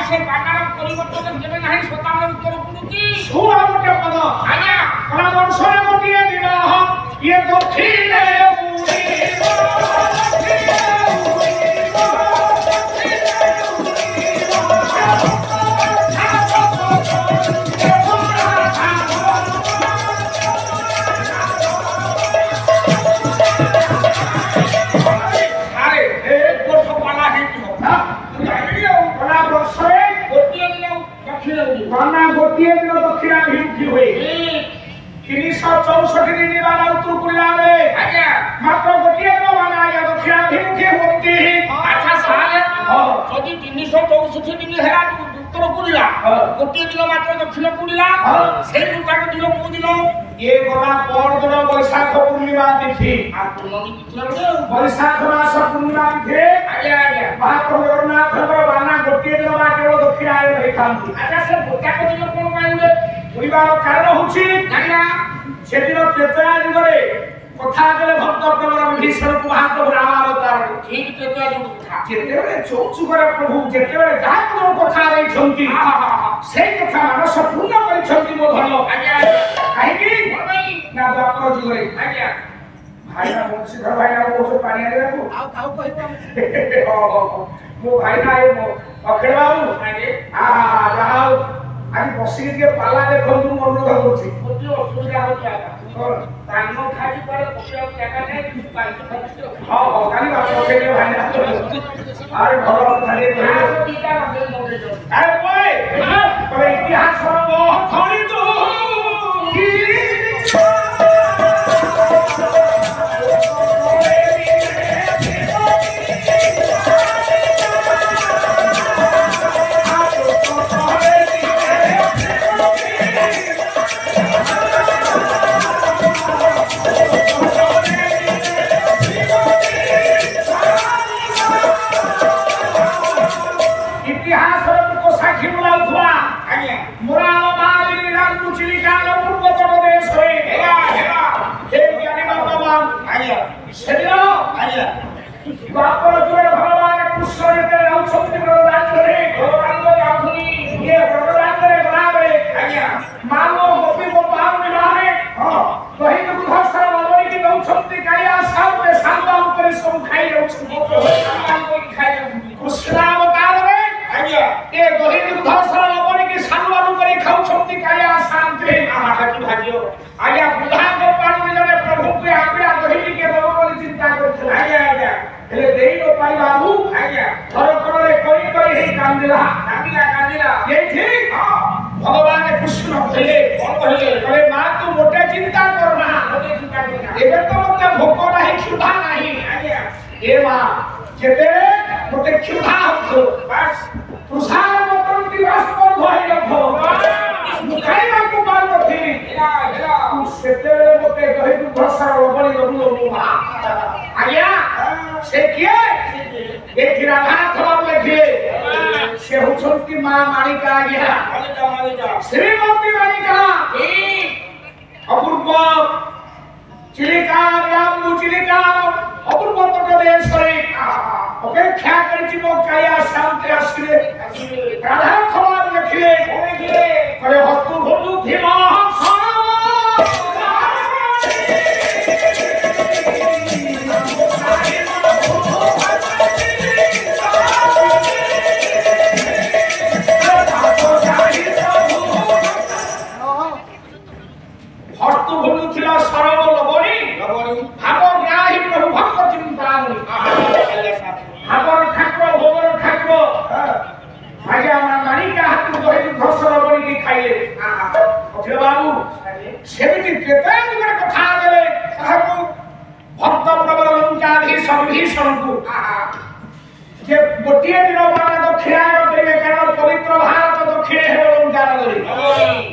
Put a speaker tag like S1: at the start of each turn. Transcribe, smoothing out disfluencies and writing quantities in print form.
S1: से बानार परिवर्तन देबे नाही सतामर उत्तर पुरुची
S2: सुरा गोटे पद
S1: आज्ञा
S2: परामर्शरे गोटिए दिन ये दक्षिणे गोटे दिन दक्षिणाभिमुखी हुए 364 दिन बाना उत्तर पुरिया में मात्र गोटे दिन बाना या दक्षिणाभिमुखी होती
S1: अच्छा साले যদি 364 दिन हेला उत्तर पुरिया गोटे दिन मात्र दक्षिण पुरिया সেই দুটাকে দিল কোন দিন
S2: ये गला पर दिन बैशाख पूर्णिमा तिथि
S1: आ पूर्णमी तिथि रे
S2: बैशाख मास पूर्णिमा तिथि
S1: आज्ञा आज्ञा
S2: महाप्रभु जगन्नाथ बाना गोटे दिन बा केवल दक्षिणाय रही खांती
S1: अच्छा से गोटाके दिन कोन पाइले
S2: पुरिबार कारण होछि
S1: आज्ञा
S2: सेदिन त्रेता युगरे कथा गले भक्त प्रवर विभीषण को महाप्रभु राम अवतार
S1: ठीक त्रेता युग कथा
S2: जेतेबेले चौचुगरे प्रभु जेतेबेले जाहा को कथा रे छंती से कथा मानस पूर्ण करि छंती मो धन
S1: आज्ञा
S2: काहे की
S1: बोलई
S2: ना द्वापर युगरे
S1: आज्ञा
S2: भाईना मुंशीधर भाईना को पानी आले को
S1: आउ कहबो
S2: मो भाईना ए मो अखिल बाबू
S1: आगे
S2: जाओ आज बसी के पाला देखंतु अनुरोध करछि
S1: मोटी असुविधा हो जाता तानो खाजी पर पकिया जागा नै पाइतो खाजी
S2: हां हां काली बात पकेले भाईना अरे भलो खाली कहले
S1: टीका मगे मोगे जो
S2: अरे ओए पर इतिहास को थोड़ी तो भगवान कृष्ण कहले अरे मां तू मोटे चिंता करना एबे तो मते भोक नाही क्षुधा नाही ए मां जेते मते क्षुधा हो बस तुषार मतन दिवस पर भई रखो मुखाइबा को बाल नथि हेला तू सेते मते गहि तू भरसा लबणी लबु आज्ञा से किए एक राधा थलाम लेखे से हुचंती मां माणिका आज्ञा श्रीमती माणिका अपूर्व चिलिका रामू चिलिका अपूर्व तटदेश रे अपेक्षा करिछि मो काया शांति आसीले राधा थलाम लेखिले करे हस्तु भोलु धीमा सरल लबणी भाव ग्राही प्रभु भक्त चिंतामणि भावर ठाकुर भोगर ठाकुर आज्ञा माणिका हाथ गहि घस लबणी की खाइले अखिल बाबू सेमिति त्रेता युगर कथा देले ताहाकु भक्त प्रबल लंकाधीश विभीषण को जे गोटिए दिन बाण दक्षिणा देवे कारण पवित्र भारत दक्षिण हेब लंका नगरी